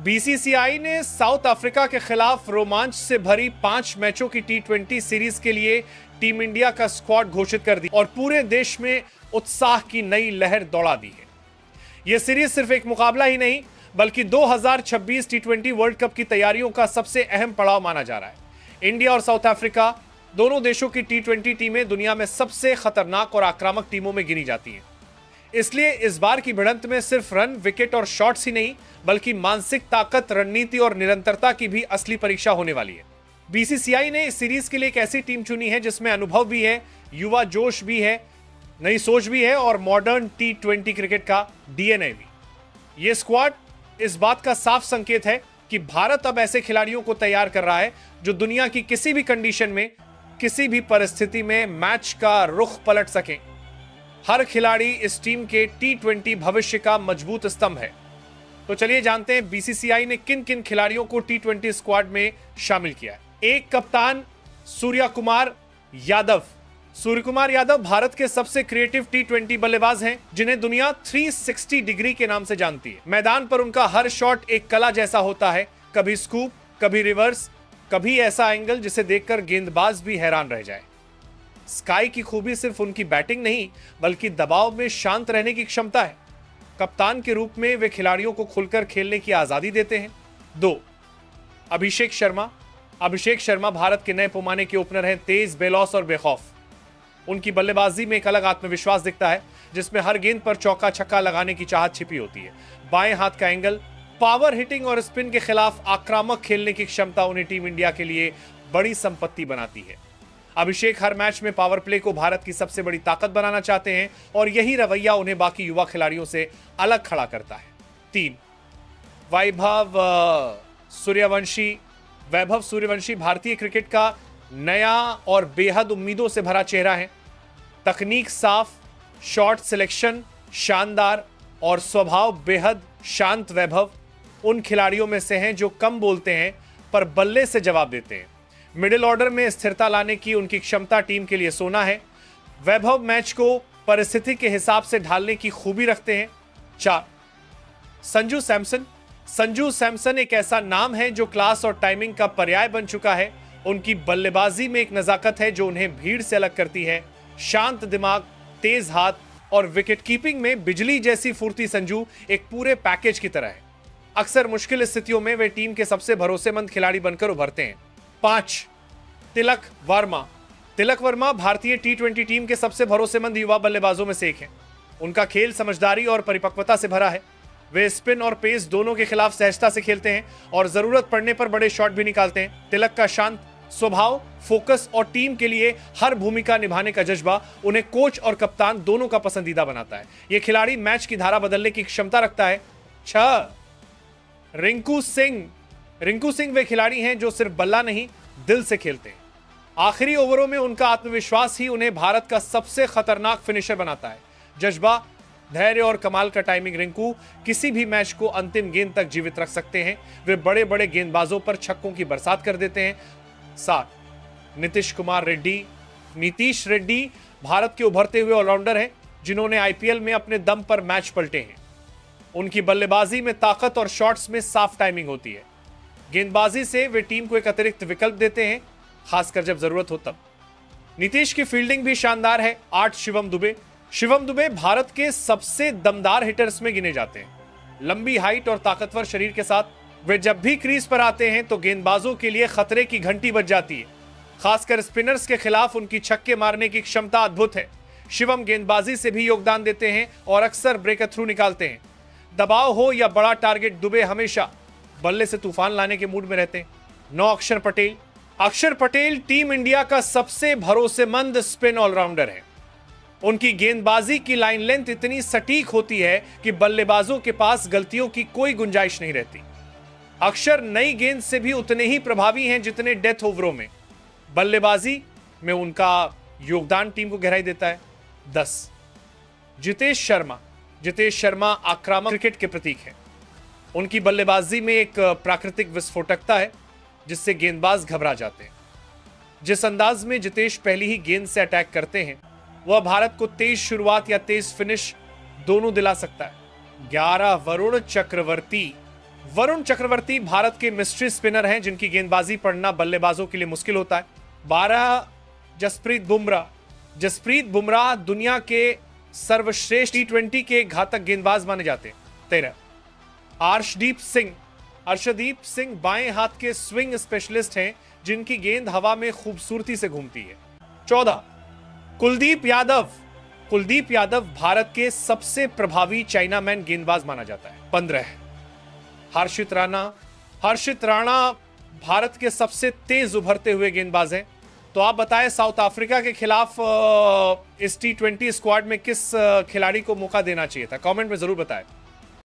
BCCI ने south Africa के खिलाफ रोमांच से भरी 5 मैचों की टी20 सीरीज के लिए टीम इंडिया का स्क्वाड घोषित कर दी और पूरे देश में उत्साह की नई लहर दौड़ा दी है। यह सीरीज सिर्फ एक मुकाबला ही नहीं बल्कि 2026 टी20 वर्ल्ड कप की तैयारियों का सबसे अहम पड़ाव माना जा रहा है। इंडिया और साउथ अफ्रीका दोनों देशों की टी20 टीमें दुनिया में सबसे खतरनाक और आक्रामक टीमों में गिनी जाती हैं। इसलिए इस बार की भिड़ंत में सिर्फ रन, विकेट और शॉट्स ही नहीं बल्कि मानसिक ताकत, रणनीति और निरंतरता की भी असली परीक्षा होने वाली है। बीसीसीआई ने इस सीरीज के लिए एक ऐसी टीम चुनी है जिसमें अनुभव भी है, युवा जोश भी है, नई सोच भी है और मॉडर्न टी20 क्रिकेट का डीएनए भी। यह स्क्वाड इस बात का साफ संकेत है कि भारत अब ऐसे खिलाड़ियों को तैयार कर रहा है जो दुनिया की किसी भी कंडीशन में, किसी भी परिस्थिति में मैच का रुख पलट सकें। हर खिलाड़ी इस टीम के टी20 भविष्य का मजबूत स्तंभ है। तो चलिए जानते हैं बीसीसीआई ने किन किन खिलाड़ियों को टी20 स्क्वाड में शामिल किया है। एक कप्तान सूर्य कुमार यादव। सूर्य कुमार यादव भारत के सबसे क्रिएटिव टी20 बल्लेबाज हैं जिन्हें दुनिया 360 डिग्री के नाम से जानती है। मैदान पर उनका हर शॉट एक कला जैसा होता है, कभी स्कूप, कभी रिवर्स, कभी ऐसा एंगल जिसे देखकर गेंदबाज भी हैरान रह जाए। स्काई की खूबी सिर्फ उनकी बैटिंग नहीं बल्कि दबाव में शांत रहने की क्षमता है। कप्तान के रूप में वे खिलाड़ियों को खुलकर खेलने की आजादी देते हैं। 2. अभिषेक शर्मा। अभिषेक शर्मा भारत के नए पैमाने के ओपनर हैं, तेज, बेलौस और बेखौफ। उनकी बल्लेबाजी में एक अलग आत्मविश्वास दिखता है जिसमें हर गेंद पर चौका छक्का लगाने की चाहत छिपी होती है। बाएं हाथ का एंगल, पावर हिटिंग और स्पिन के खिलाफ आक्रामक खेलने की क्षमता उन्हें टीम इंडिया के लिए बड़ी संपत्ति बनाती है। अभिषेक हर मैच में पावर प्ले को भारत की सबसे बड़ी ताकत बनाना चाहते हैं और यही रवैया उन्हें बाकी युवा खिलाड़ियों से अलग खड़ा करता है। 3. वैभव सूर्यवंशी। वैभव सूर्यवंशी भारतीय क्रिकेट का नया और बेहद उम्मीदों से भरा चेहरा है। तकनीक साफ, शॉट सिलेक्शन शानदार और स्वभाव बेहद शांत। वैभव उन खिलाड़ियों में से हैं जो कम बोलते हैं पर बल्ले से जवाब देते हैं। मिडिल ऑर्डर में स्थिरता लाने की उनकी क्षमता टीम के लिए सोना है। वैभव मैच को परिस्थिति के हिसाब से ढालने की खूबी रखते हैं। 4. संजू सैमसन। संजू सैमसन एक ऐसा नाम है जो क्लास और टाइमिंग का पर्याय बन चुका है। उनकी बल्लेबाजी में एक नजाकत है जो उन्हें भीड़ से अलग करती है। शांत दिमाग, तेज हाथ और विकेट कीपिंग में बिजली जैसी फुर्ती संजू एक पूरे पैकेज की तरह है। अक्सर मुश्किल स्थितियों में वे टीम के सबसे भरोसेमंद खिलाड़ी बनकर उभरते हैं। 5. तिलक वर्मा। तिलक वर्मा भारतीय टी20 टीम के सबसे भरोसेमंद युवा बल्लेबाजों में से एक हैं। उनका खेल समझदारी और परिपक्वता से भरा है। वे स्पिन और पेस दोनों के खिलाफ सहजता से खेलते हैं और जरूरत पड़ने पर बड़े शॉट भी निकालते हैं। तिलक का शांत स्वभाव, फोकस और टीम के लिए हर भूमिका निभाने का जज्बा उन्हें कोच और कप्तान दोनों का पसंदीदा बनाता है। यह खिलाड़ी मैच की धारा बदलने की क्षमता रखता है। 6. रिंकू सिंह। रिंकू सिंह वे खिलाड़ी हैं जो सिर्फ बल्ला नहीं, दिल से खेलते हैं। आखिरी ओवरों में उनका आत्मविश्वास ही उन्हें भारत का सबसे खतरनाक फिनिशर बनाता है। जज्बा, धैर्य और कमाल का टाइमिंग रिंकू किसी भी मैच को अंतिम गेंद तक जीवित रख सकते हैं। वे बड़े बड़े गेंदबाजों पर छक्कों की बरसात कर देते हैं। 7. नीतीश कुमार रेड्डी। नीतीश रेड्डी भारत के उभरते हुए ऑलराउंडर हैं जिन्होंने आईपीएल में अपने दम पर मैच पलटे हैं। उनकी बल्लेबाजी में ताकत और शॉट्स में साफ टाइमिंग होती है। गेंदबाजी से वे टीम को एक अतिरिक्त विकल्प देते हैं, खासकर जब जरूरत हो तब। नीतीश की फील्डिंग भी शानदार है। 8. शिवम दुबे। शिवम दुबे भारत के सबसे दमदार हिटर्स में गिने जाते हैं। लंबी हाइट और ताकतवर शरीर के साथ वे जब भी क्रीज पर आते हैं तो गेंदबाजों के लिए खतरे की घंटी बज जाती है। खासकर स्पिनर्स के खिलाफ उनकी छक्के मारने की क्षमता अद्भुत है। शिवम गेंदबाजी से भी योगदान देते हैं और अक्सर ब्रेक थ्रू निकालते हैं। दबाव हो या बड़ा टारगेट, दुबे हमेशा बल्ले से तूफान लाने के मूड में रहते हैं। 9. अक्षर पटेल। अक्षर पटेल टीम इंडिया का सबसे भरोसेमंद स्पिन ऑलराउंडर है। उनकी गेंदबाजी की लाइन लेंथ इतनी सटीक होती है कि बल्लेबाजों के पास गलतियों की कोई गुंजाइश नहीं रहती। अक्षर नई गेंद से भी उतने ही प्रभावी हैं जितने डेथ ओवरों में। बल्लेबाजी में उनका योगदान टीम को गहराई देता है। 10. जितेश शर्मा। जितेश शर्मा आक्रामक क्रिकेट के प्रतीक हैं। उनकी बल्लेबाजी में एक प्राकृतिक विस्फोटकता है जिससे गेंदबाज घबरा जाते हैं। जिस अंदाज में जितेश पहली ही गेंद से अटैक करते हैं वह भारत को तेज शुरुआत या तेज फिनिश दोनों दिला सकता है। 11. वरुण चक्रवर्ती। वरुण चक्रवर्ती भारत के मिस्ट्री स्पिनर हैं जिनकी गेंदबाजी पढ़ना बल्लेबाजों के लिए मुश्किल होता है। 12 जसप्रीत बुमराह दुनिया के सर्वश्रेष्ठ टी20 के घातक गेंदबाज माने जाते हैं। 13 अर्शदीप सिंह बाएं हाथ के स्विंग स्पेशलिस्ट हैं जिनकी गेंद हवा में खूबसूरती से घूमती है। 14 कुलदीप यादव भारत के सबसे प्रभावी चाइनामैन गेंदबाज माना जाता है। 15 हर्षित राणा भारत के सबसे तेज उभरते हुए गेंदबाज हैं। तो आप बताएं साउथ अफ्रीका के खिलाफ इस टी20 स्क्वाड में किस खिलाड़ी को मौका देना चाहिए था, कमेंट में जरूर बताएं।